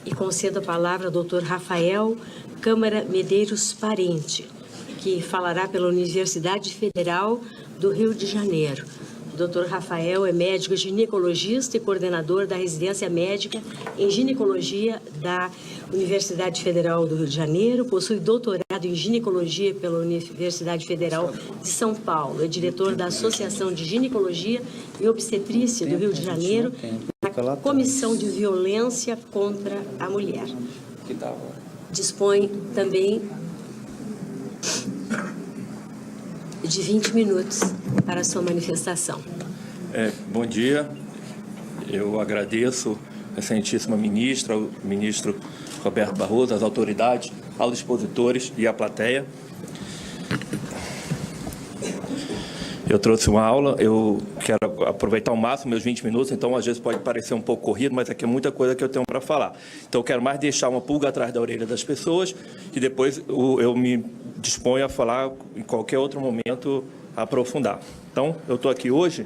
e concedo a palavra ao Dr. Rafael Câmara Medeiros Parente, que falará pela Universidade Federal do Rio de Janeiro. O Dr. Rafael é médico ginecologista e coordenador da residência médica em ginecologia da Universidade Federal do Rio de Janeiro, possui doutorado em ginecologia pela Universidade Federal de São Paulo, é diretor da Associação de Ginecologia e Obstetrícia do Rio de Janeiro, na Comissão de Violência contra a Mulher. Dispõe também de 20 minutos para a sua manifestação. Bom dia. Eu agradeço a excelentíssima ministra, o ministro Roberto Barroso, as autoridades, aos expositores e à plateia. Eu trouxe uma aula, eu quero aproveitar ao máximo meus 20 minutos, então às vezes pode parecer um pouco corrido, mas aqui é muita coisa que eu tenho para falar. Então eu quero mais deixar uma pulga atrás da orelha das pessoas e depois eu me disponho a falar em qualquer outro momento, a aprofundar. Então, eu estou aqui hoje,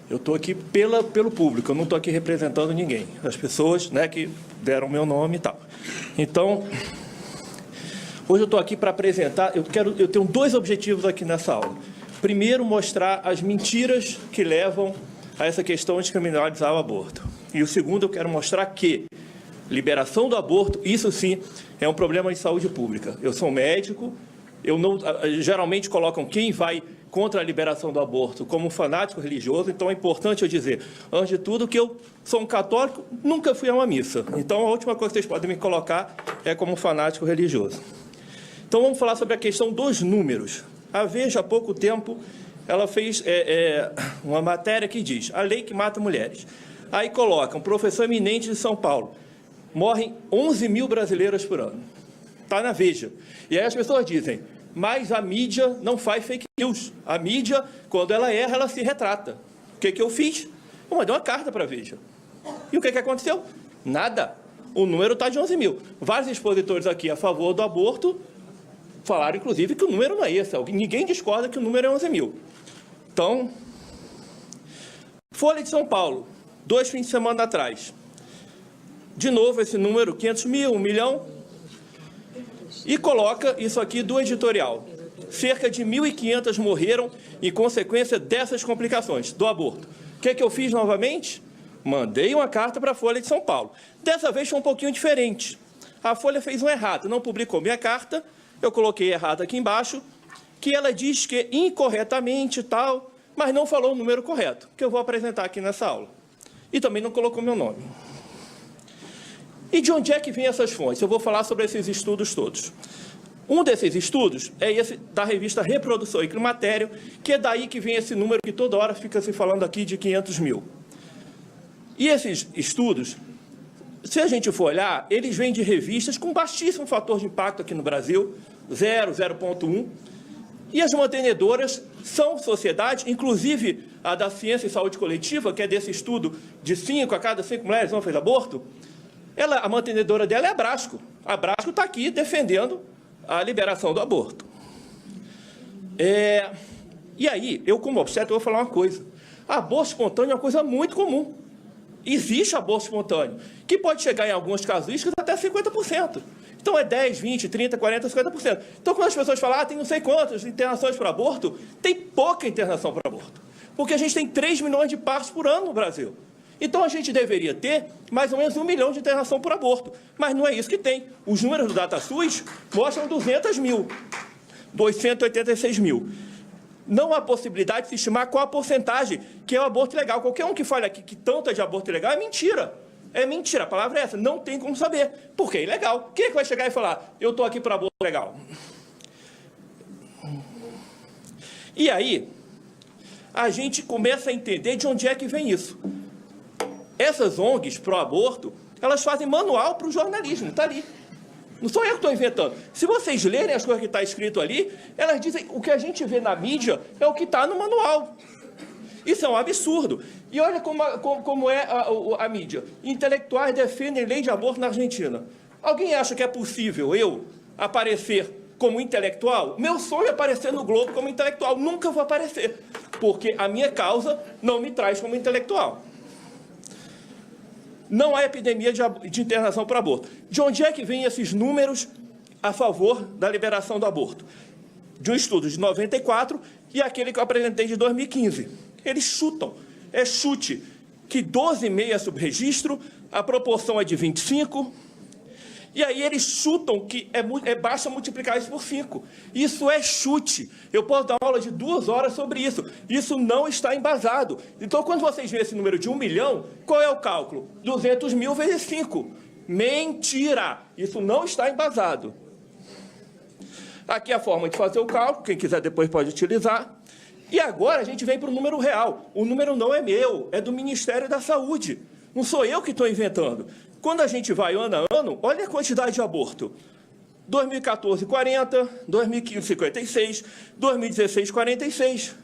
eu estou aqui pelo público, eu não estou aqui representando ninguém. As pessoas, né, que deram meu nome e tal. Então, hoje eu estou aqui para apresentar, eu tenho dois objetivos aqui nessa aula. Primeiro, mostrar as mentiras que levam a essa questão de criminalizar o aborto. E o segundo, eu quero mostrar que liberação do aborto, isso sim, é um problema de saúde pública. Eu sou médico, geralmente colocam quem vai contra a liberação do aborto como um fanático religioso, então é importante eu dizer, antes de tudo, que eu sou um católico, nunca fui a uma missa. Então, a última coisa que vocês podem me colocar é como um fanático religioso. Então, vamos falar sobre a questão dos números. A Veja, há pouco tempo, ela fez uma matéria que diz a lei que mata mulheres. Aí coloca um professor eminente de São Paulo, morrem 11 mil brasileiras por ano. Está na Veja. E aí as pessoas dizem, mas a mídia não faz fake news. A mídia, quando ela erra, ela se retrata. O que eu fiz? Eu mandei uma carta para a Veja. E o que aconteceu? Nada. O número está de 11 mil. Vários expositores aqui a favor do aborto falaram, inclusive, que o número não é esse. Ninguém discorda que o número é 11 mil. Então, Folha de São Paulo, 2 fins de semana atrás. De novo, esse número, 500 mil, 1 milhão. E coloca isso aqui do editorial. Cerca de 1.500 morreram em consequência dessas complicações do aborto. O que eu fiz novamente? Mandei uma carta para a Folha de São Paulo. Dessa vez foi um pouquinho diferente. A Folha fez um errado, não publicou minha carta, eu coloquei errado aqui embaixo, que ela diz que incorretamente e tal, mas não falou o número correto, que eu vou apresentar aqui nessa aula. E também não colocou meu nome. E de onde é que vêm essas fontes? Eu vou falar sobre esses estudos todos. Um desses estudos é esse da revista Reprodução e Climatério, que é daí que vem esse número que toda hora fica se falando aqui de 500 mil. E esses estudos, se a gente for olhar, eles vêm de revistas com baixíssimo fator de impacto aqui no Brasil, 0,1. E as mantenedoras são sociedades, inclusive a da Ciência e Saúde Coletiva, que é desse estudo de 5 a cada 5 mulheres não fez aborto, a mantenedora dela é a Brasco. A Brasco está aqui defendendo a liberação do aborto. E aí, eu como obstetra vou falar uma coisa. Aborto espontâneo é uma coisa muito comum. Existe aborto espontâneo, que pode chegar em algumas casuísticas até 50%. Então é 10, 20, 30, 40, 50%. Então quando as pessoas falam, tem não sei quantas internações para aborto, tem pouca internação para aborto. Porque a gente tem 3 milhões de partos por ano no Brasil. Então a gente deveria ter mais ou menos 1 milhão de internação por aborto. Mas não é isso que tem. Os números do DataSUS mostram 200 mil, 286 mil. Não há possibilidade de se estimar qual a porcentagem que é o aborto ilegal. Qualquer um que fale aqui que tanto é de aborto ilegal é mentira. É mentira, a palavra é essa. Não tem como saber, porque é ilegal. Quem é que vai chegar e falar, eu estou aqui para aborto legal? E aí, a gente começa a entender de onde é que vem isso. Essas ONGs pró-aborto, elas fazem manual para o jornalismo, está ali. Não sou eu que estou inventando. Se vocês lerem as coisas que está escrito ali, elas dizem o que a gente vê na mídia é o que está no manual. Isso é um absurdo. E olha como é a mídia. Intelectuais defendem lei de aborto na Argentina. Alguém acha que é possível eu aparecer como intelectual? Meu sonho é aparecer no Globo como intelectual. Nunca vou aparecer, porque a minha causa não me traz como intelectual. não há epidemia de internação para aborto. De onde é que vêm esses números a favor da liberação do aborto? De um estudo de 94 e aquele que eu apresentei de 2015. Eles chutam, é chute, que 12,5 é subregistro, a proporção é de 25, e aí eles chutam que basta multiplicar isso por 5. Isso é chute. Eu posso dar uma aula de 2 horas sobre isso. Isso não está embasado. Então, quando vocês veem esse número de 1 milhão, qual é o cálculo? 200 mil vezes 5. Mentira! Isso não está embasado. Aqui é a forma de fazer o cálculo, quem quiser depois pode utilizar. E agora a gente vem para o número real. O número não é meu, é do Ministério da Saúde. Não sou eu que estou inventando. Quando a gente vai ano a ano, olha a quantidade de aborto. 2014, 40, 2015, 56, 2016, 46.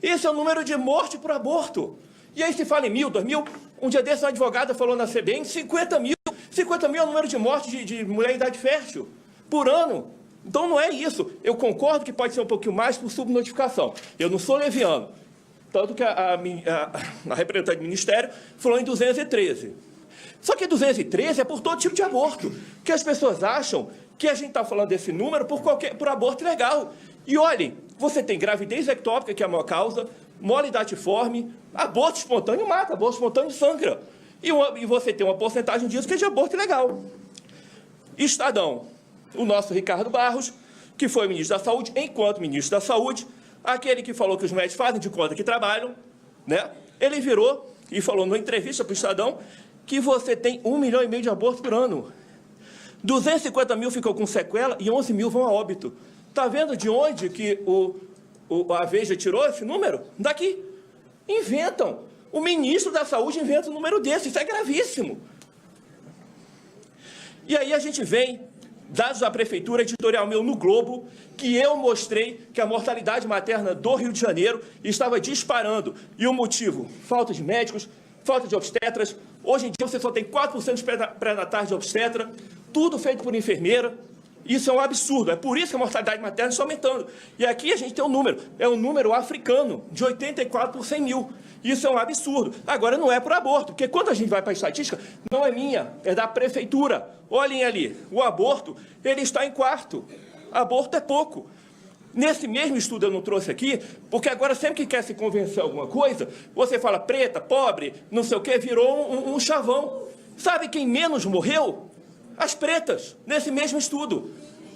Esse é o número de morte por aborto. E aí se fala em 1.000, 2.000, um dia desse uma advogada falou na CBN, 50 mil. 50 mil é o número de morte de mulher em idade fértil por ano. Então não é isso. Eu concordo que pode ser um pouquinho mais por subnotificação. Eu não sou leviano. Tanto que a representante do Ministério falou em 213. Só que 213 é por todo tipo de aborto. Que as pessoas acham que a gente está falando desse número por aborto legal. E olhem, você tem gravidez ectópica, que é a maior causa, mole datiforme, aborto espontâneo mata, aborto espontâneo sangra. E você tem uma porcentagem disso que é de aborto ilegal. Estadão, o nosso Ricardo Barros, que foi ministro da Saúde, enquanto ministro da Saúde, aquele que falou que os médicos fazem de conta que trabalham, né? Ele virou e falou numa entrevista para o Estadão que você tem 1,5 milhão de abortos por ano. 250 mil ficam com sequela e 11 mil vão a óbito. Está vendo de onde que a Veja tirou esse número? Daqui. Inventam. O ministro da Saúde inventa um número desse. Isso é gravíssimo. E aí a gente vem, dados da Prefeitura, editorial meu no Globo, que eu mostrei que a mortalidade materna do Rio de Janeiro estava disparando. E o motivo? Falta de médicos, falta de obstetras. Hoje em dia você só tem 4% de pré-natais de obstetra, tudo feito por enfermeira. Isso é um absurdo. É por isso que a mortalidade materna está aumentando. E aqui a gente tem um número, é um número africano, de 84 por 100 mil. Isso é um absurdo. Agora, não é por aborto, porque quando a gente vai para a estatística, não é minha, é da Prefeitura. Olhem ali, o aborto, ele está em quarto. Aborto é pouco. Nesse mesmo estudo eu não trouxe aqui, porque agora sempre que quer se convencer alguma coisa, você fala preta, pobre, não sei o quê, virou um chavão. Sabe quem menos morreu? As pretas, nesse mesmo estudo.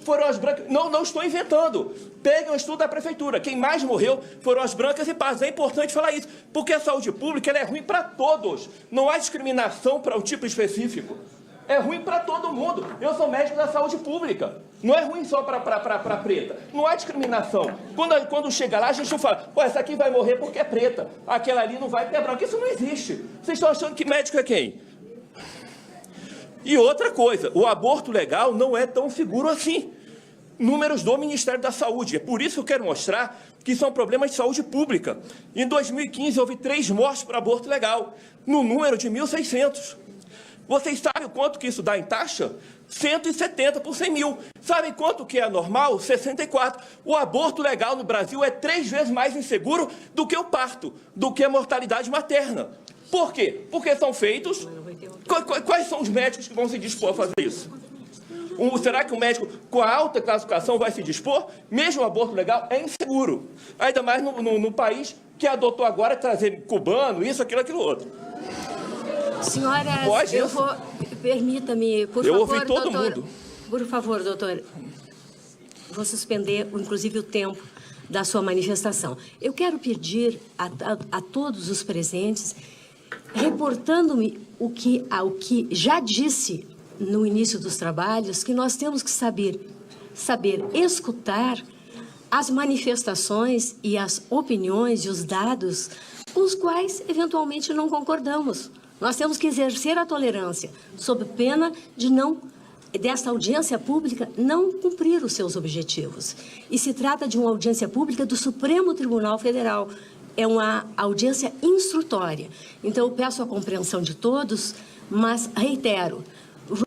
Foram as brancas. Não estou inventando. Peguem o estudo da Prefeitura. Quem mais morreu foram as brancas e pardas. É importante falar isso, porque a saúde pública ela é ruim para todos. Não há discriminação para o tipo específico. É ruim para todo mundo. Eu sou médico da saúde pública. Não é ruim só para preta. Não há discriminação. Quando chega lá, a gente não fala, pô, essa aqui vai morrer porque é preta. Aquela ali não vai porque é branca. Isso não existe. Vocês estão achando que médico é quem? E outra coisa, o aborto legal não é tão seguro assim. Números do Ministério da Saúde. É por isso que eu quero mostrar que são problemas de saúde pública. Em 2015, houve 3 mortes por aborto legal, no número de 1.600. Vocês sabem o quanto que isso dá em taxa? 170 por 100 mil. Sabem quanto que é normal? 64. O aborto legal no Brasil é 3 vezes mais inseguro do que o parto, do que a mortalidade materna. Por quê? Porque são feitos... Quais são os médicos que vão se dispor a fazer isso? Será que o médico com a alta classificação vai se dispor? Mesmo o aborto legal é inseguro. Ainda mais no país que adotou agora trazer cubano, isso, aquilo, outro. Senhora, permita-me, por favor, eu ouvi todo doutor, mundo. Por favor, doutor, vou suspender, inclusive, o tempo da sua manifestação. Eu quero pedir a todos os presentes, reportando-me o que já disse no início dos trabalhos, que nós temos que saber escutar as manifestações e as opiniões e os dados com os quais, eventualmente, não concordamos. Nós temos que exercer a tolerância, sob pena desta audiência pública não cumprir os seus objetivos. E se trata de uma audiência pública do Supremo Tribunal Federal. É uma audiência instrutória. Então, eu peço a compreensão de todos, mas reitero,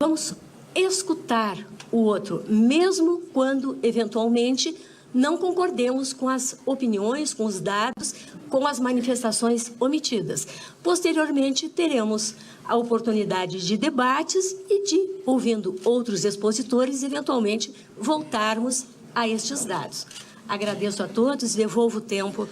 vamos escutar o outro, mesmo quando, eventualmente, não concordemos com as opiniões, com os dados, com as manifestações omitidas. Posteriormente, teremos a oportunidade de debates e de, ouvindo outros expositores, eventualmente voltarmos a estes dados. Agradeço a todos, devolvo o tempo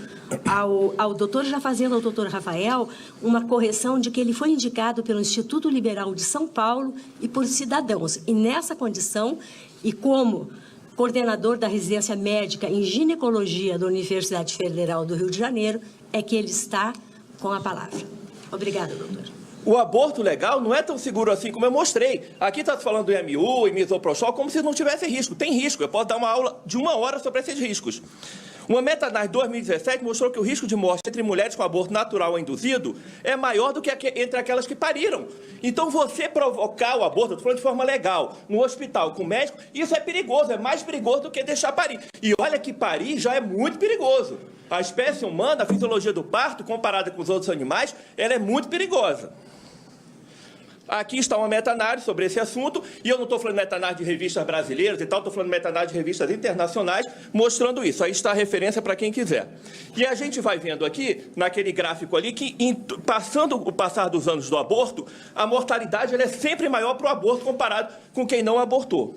ao doutor, já fazendo ao doutor Rafael uma correção de que ele foi indicado pelo Instituto Liberal de São Paulo e por cidadãos. E nessa condição, e como coordenador da residência médica em ginecologia da Universidade Federal do Rio de Janeiro, é que ele está com a palavra. Obrigada, doutor. O aborto legal não é tão seguro assim como eu mostrei. Aqui está falando do IMU e misoprostol como se não tivesse risco. Tem risco. Eu posso dar uma aula de 1 hora sobre esses riscos. Uma meta-análise de 2017 mostrou que o risco de morte entre mulheres com aborto natural ou induzido é maior do que entre aquelas que pariram. Então, você provocar o aborto, estou falando de forma legal, no hospital com médico, isso é perigoso, é mais perigoso do que deixar parir. E olha que parir já é muito perigoso. A espécie humana, a fisiologia do parto, comparada com os outros animais, ela é muito perigosa. Aqui está uma meta-análise sobre esse assunto, e eu não estou falando meta-análise de revistas brasileiras e tal, estou falando meta-análise de revistas internacionais, mostrando isso. Aí está a referência para quem quiser. E a gente vai vendo aqui, naquele gráfico ali, que passando o passar dos anos do aborto, a mortalidade ela é sempre maior para o aborto comparado com quem não abortou.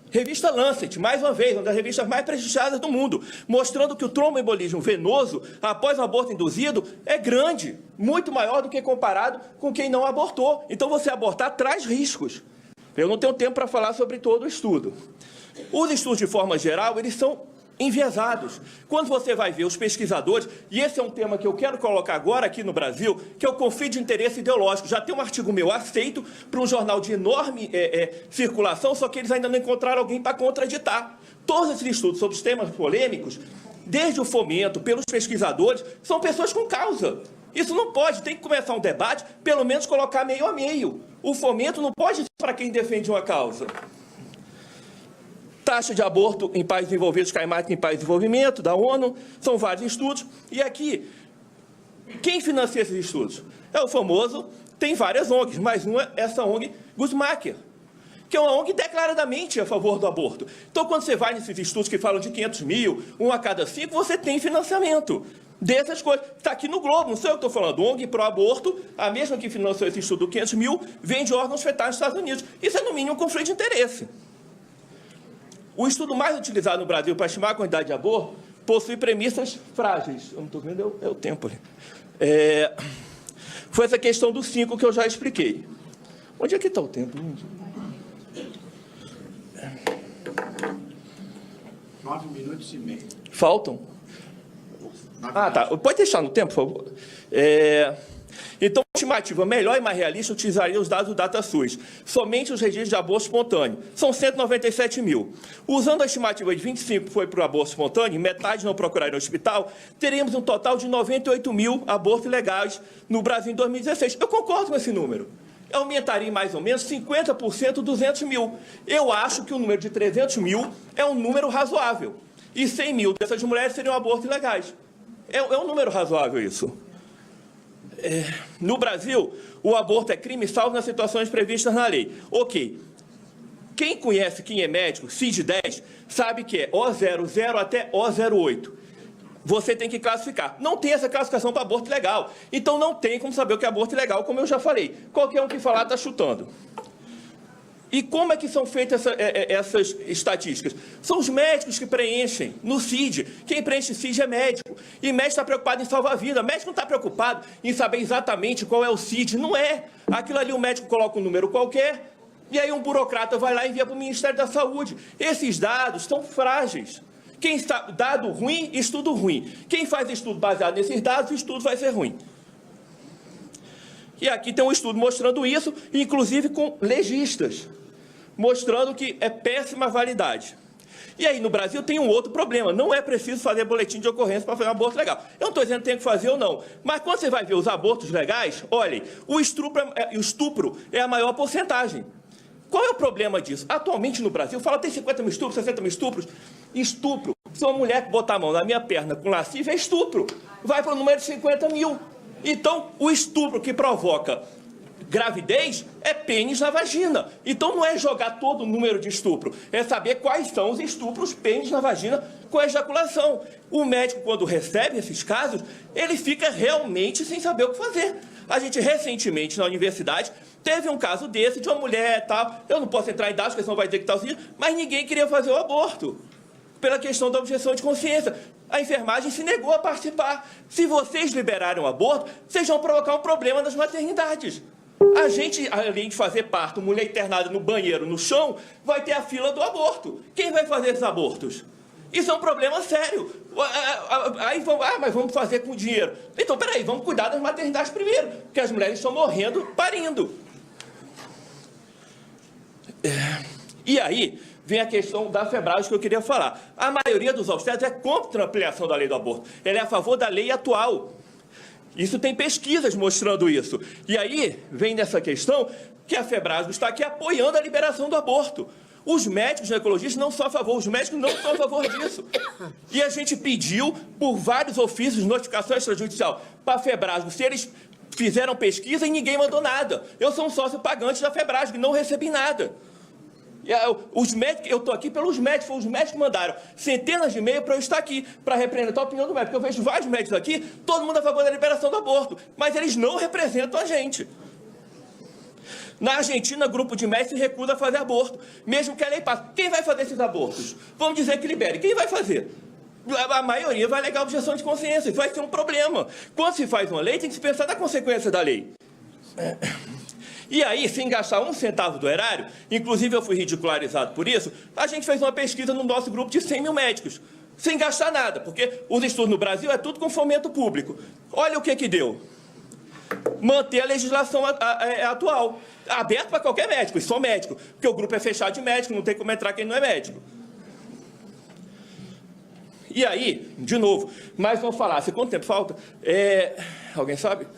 Revista Lancet, mais uma vez, uma das revistas mais prestigiadas do mundo, mostrando que o tromboembolismo venoso, após o aborto induzido, é grande, muito maior do que comparado com quem não abortou. Então, você abortar traz riscos. Eu não tenho tempo para falar sobre todo o estudo. Os estudos, de forma geral, eles são enviesados. Quando você vai ver os pesquisadores, e esse é um tema que eu quero colocar agora aqui no Brasil, que é o conflito de interesse ideológico. Já tem um artigo meu aceito para um jornal de enorme circulação, só que eles ainda não encontraram alguém para contraditar. Todos esses estudos sobre os temas polêmicos, desde o fomento, pelos pesquisadores, são pessoas com causa. Isso não pode, tem que começar um debate, pelo menos colocar meio a meio. O fomento não pode ser para quem defende uma causa. Taxa de aborto em países desenvolvidos cai mais que em países em desenvolvimento, da ONU, são vários estudos. E aqui, quem financia esses estudos? É o famoso, tem várias ONGs, mas uma é essa ONG Guttmacher, que é uma ONG declaradamente a favor do aborto. Então, quando você vai nesses estudos que falam de 500 mil, 1 a cada 5, você tem financiamento dessas coisas. Está aqui no Globo, não sei o que estou falando. ONG pró-aborto, a mesma que financiou esse estudo do 500 mil, vende órgãos fetais nos Estados Unidos. Isso é, no mínimo, um conflito de interesse. O estudo mais utilizado no Brasil para estimar a quantidade de aborto possui premissas frágeis. Eu não estou vendo, é o tempo ali. Foi essa questão do 5 que eu já expliquei. Onde é que está o tempo? 9 minutos e meio. Faltam? Ah, tá. Pode deixar no tempo, por favor. Então, a estimativa melhor e mais realista utilizaria os dados do DataSUS. Somente os registros de aborto espontâneo. São 197 mil. Usando a estimativa de 25 que foi para o aborto espontâneo, metade não procuraram no hospital, teríamos um total de 98 mil abortos ilegais no Brasil em 2016. Eu concordo com esse número. Aumentaria em mais ou menos 50%, 200 mil. Eu acho que o número de 300 mil é um número razoável. E 100 mil dessas mulheres seriam abortos ilegais. É um número razoável isso. No Brasil, o aborto é crime salvo nas situações previstas na lei. Ok. Quem conhece, quem é médico, CID-10, sabe que é O00 até O08. Você tem que classificar. Não tem essa classificação para aborto ilegal. Então, não tem como saber o que é aborto ilegal, como eu já falei. Qualquer um que falar está chutando. E como é que são feitas essas estatísticas? São os médicos que preenchem no CID. Quem preenche CID é médico. E médico está preocupado em salvar a vida. Médico não está preocupado em saber exatamente qual é o CID. Não é. Aquilo ali o médico coloca um número qualquer, e aí um burocrata vai lá e envia para o Ministério da Saúde. Esses dados estão frágeis. Quem está dado ruim, estudo ruim. Quem faz estudo baseado nesses dados, o estudo vai ser ruim. E aqui tem um estudo mostrando isso, inclusive com legistas, mostrando que é péssima validade. E aí, no Brasil, tem um outro problema. Não é preciso fazer boletim de ocorrência para fazer um aborto legal. Eu não estou dizendo que tem que fazer ou não. Mas quando você vai ver os abortos legais, olhem, o estupro é a maior porcentagem. Qual é o problema disso? Atualmente, no Brasil, fala tem 50 mil estupros, 60 mil estupros. Estupro. Se uma mulher botar a mão na minha perna com lascívia, é estupro. Vai para o número de 50 mil. Então, o estupro que provoca Gravidez é pênis na vagina. Então não é jogar todo o número de estupro, é saber quais são os estupros pênis na vagina com ejaculação. O médico, quando recebe esses casos, ele fica realmente sem saber o que fazer. A gente, recentemente, na universidade, teve um caso desse, de uma mulher e tal. Eu não posso entrar em dados, porque senão vai dizer que está assim, mas ninguém queria fazer o aborto, pela questão da objeção de consciência. A enfermagem se negou a participar. Se vocês liberarem o aborto, vocês vão provocar um problema nas maternidades. A gente, além de fazer parto, mulher internada no banheiro, no chão, vai ter a fila do aborto. Quem vai fazer esses abortos? Isso é um problema sério. Aí vão, mas vamos fazer com dinheiro. Então, peraí, vamos cuidar das maternidades primeiro, porque as mulheres estão morrendo parindo. E aí vem a questão da Febrasgo que eu queria falar. A maioria dos obstetras é contra a ampliação da lei do aborto. Ela é a favor da lei atual. Isso tem pesquisas mostrando isso. E aí vem nessa questão que a Febrasgo está aqui apoiando a liberação do aborto. Os médicos ginecologistas não são a favor, os médicos não são a favor disso. E a gente pediu por vários ofícios de notificação extrajudicial para a Febrasgo se eles fizeram pesquisa e ninguém mandou nada. Eu sou um sócio pagante da Febrasgo e não recebi nada. Os médicos, eu estou aqui pelos médicos, os médicos mandaram centenas de e-mails para eu estar aqui, para representar a opinião do médico. Eu vejo vários médicos aqui, todo mundo a favor da liberação do aborto, mas eles não representam a gente. Na Argentina, grupo de médicos se recusa a fazer aborto, mesmo que a lei passe. Quem vai fazer esses abortos? Vamos dizer que libere. Quem vai fazer? A maioria vai alegar objeção de consciência. Isso vai ser um problema. Quando se faz uma lei, tem que se pensar na consequência da lei. E aí, sem gastar um centavo do erário, inclusive eu fui ridicularizado por isso, a gente fez uma pesquisa no nosso grupo de 100 mil médicos, sem gastar nada, porque os estudos no Brasil é tudo com fomento público. Olha o que deu. Manter a legislação atual, aberto para qualquer médico, e só médico, porque o grupo é fechado de médico, não tem como entrar quem não é médico. E aí, de novo, mais uma falácia. Quanto tempo falta? Alguém sabe?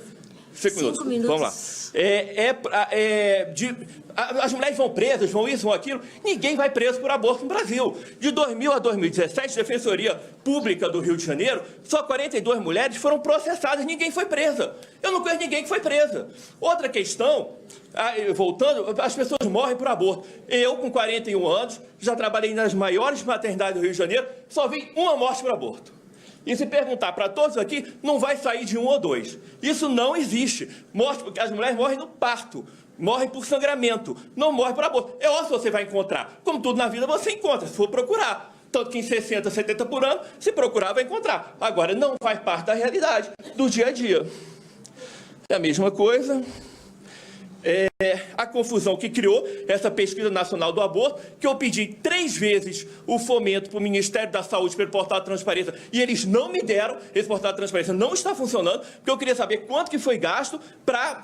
5 minutos. Vamos lá. As mulheres vão presas, vão isso, vão aquilo. Ninguém vai preso por aborto no Brasil. De 2000 a 2017, Defensoria Pública do Rio de Janeiro, só 42 mulheres foram processadas, ninguém foi presa. Eu não conheço ninguém que foi presa. Outra questão, voltando, as pessoas morrem por aborto. Eu, com 41 anos, já trabalhei nas maiores maternidades do Rio de Janeiro, só vi uma morte por aborto. E se perguntar para todos aqui, não vai sair de 1 ou 2. Isso não existe. Morte, porque as mulheres morrem no parto, morrem por sangramento, não morrem por aborto. É óbvio que você vai encontrar. Como tudo na vida, você encontra, se for procurar. Tanto que em 60, 70 por ano, se procurar, vai encontrar. Agora, não faz parte da realidade, do dia a dia. É a mesma coisa. A confusão que criou essa pesquisa nacional do aborto, que eu pedi 3 vezes o fomento para o Ministério da Saúde pelo portal de transparência, e eles não me deram. Esse portal de transparência não está funcionando, porque eu queria saber quanto que foi gasto para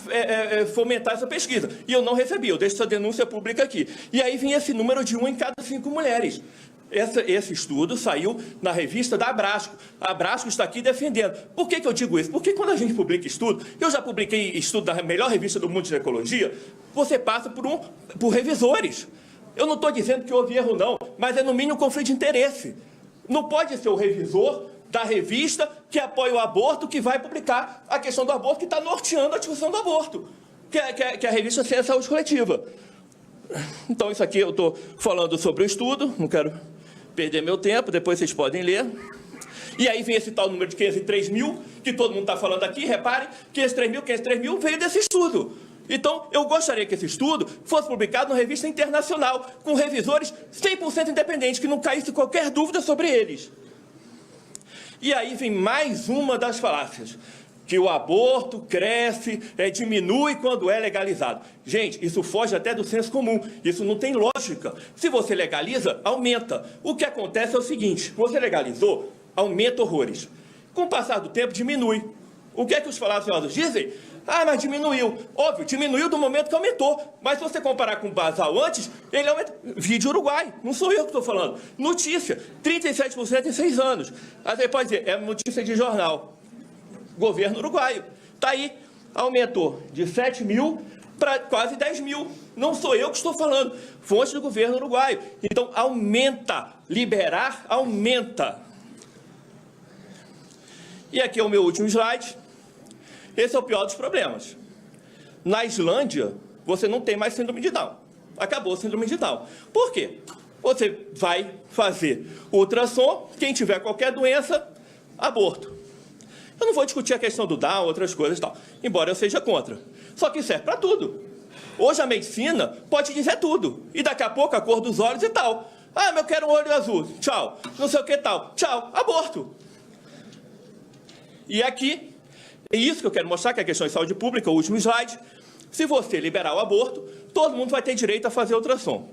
fomentar essa pesquisa. E eu não recebi, eu deixo essa denúncia pública aqui. E aí vinha esse número de 1 em cada 5 mulheres. Esse estudo saiu na revista da Abrasco. A Abrasco está aqui defendendo. Por que eu digo isso? Porque quando a gente publica estudo, eu já publiquei estudo da melhor revista do mundo de ginecologia, você passa por revisores. Eu não estou dizendo que houve erro, não, mas é no mínimo conflito de interesse. Não pode ser o revisor da revista que apoia o aborto que vai publicar a questão do aborto, que está norteando a discussão do aborto, que é a revista Ciência e Saúde Coletiva. Então, isso aqui eu estou falando sobre o estudo, não quero perder meu tempo, depois vocês podem ler. E aí vem esse tal número de 503 mil, que todo mundo está falando aqui, reparem, 503 mil veio desse estudo. Então, eu gostaria que esse estudo fosse publicado numa revista internacional, com revisores 100% independentes, que não caísse qualquer dúvida sobre eles. E aí vem mais uma das falácias, que o aborto cresce, diminui quando é legalizado. Gente, isso foge até do senso comum, isso não tem lógica. Se você legaliza, aumenta. O que acontece é o seguinte, você legalizou, aumenta horrores. Com o passar do tempo, diminui. O que é que os falaciosos dizem? Mas diminuiu. Óbvio, diminuiu do momento que aumentou. Mas se você comparar com o basal antes, ele aumenta. Vídeo Uruguai, não sou eu que estou falando. Notícia, 37% em 6 anos. Aí você pode dizer, é notícia de jornal. Governo uruguaio. Está aí, aumentou de 7 mil para quase 10 mil. Não sou eu que estou falando, fonte do governo uruguaio. Então, aumenta. Liberar, aumenta. E aqui é o meu último slide. Esse é o pior dos problemas. Na Islândia, você não tem mais síndrome de Down. Acabou a síndrome de Down. Por quê? Você vai fazer ultrassom, quem tiver qualquer doença, aborto. Eu não vou discutir a questão do Down, outras coisas e tal, embora eu seja contra. Só que serve para tudo. Hoje a medicina pode dizer tudo. E daqui a pouco a cor dos olhos e tal. Ah, mas eu quero um olho azul. Tchau. Não sei o que tal. Tchau. Aborto. E aqui, é isso que eu quero mostrar, que é a questão de saúde pública, o último slide. Se você liberar o aborto, todo mundo vai ter direito a fazer ultrassom.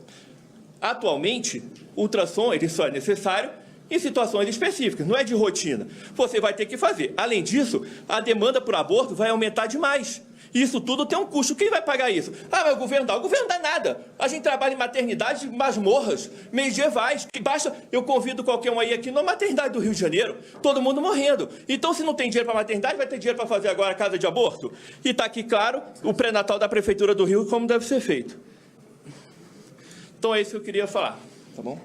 Atualmente, o ultrassom ele só é necessário em situações específicas, não é de rotina. Você vai ter que fazer. Além disso, a demanda por aborto vai aumentar demais. Isso tudo tem um custo. Quem vai pagar isso? Ah, mas o governo dá. O governo dá nada. A gente trabalha em maternidades masmorras, medievais. Que basta, eu convido qualquer um aí aqui na maternidade do Rio de Janeiro, todo mundo morrendo. Então, se não tem dinheiro para maternidade, vai ter dinheiro para fazer agora a casa de aborto? E está aqui, claro, o pré-natal da Prefeitura do Rio, como deve ser feito. Então, é isso que eu queria falar. Tá bom?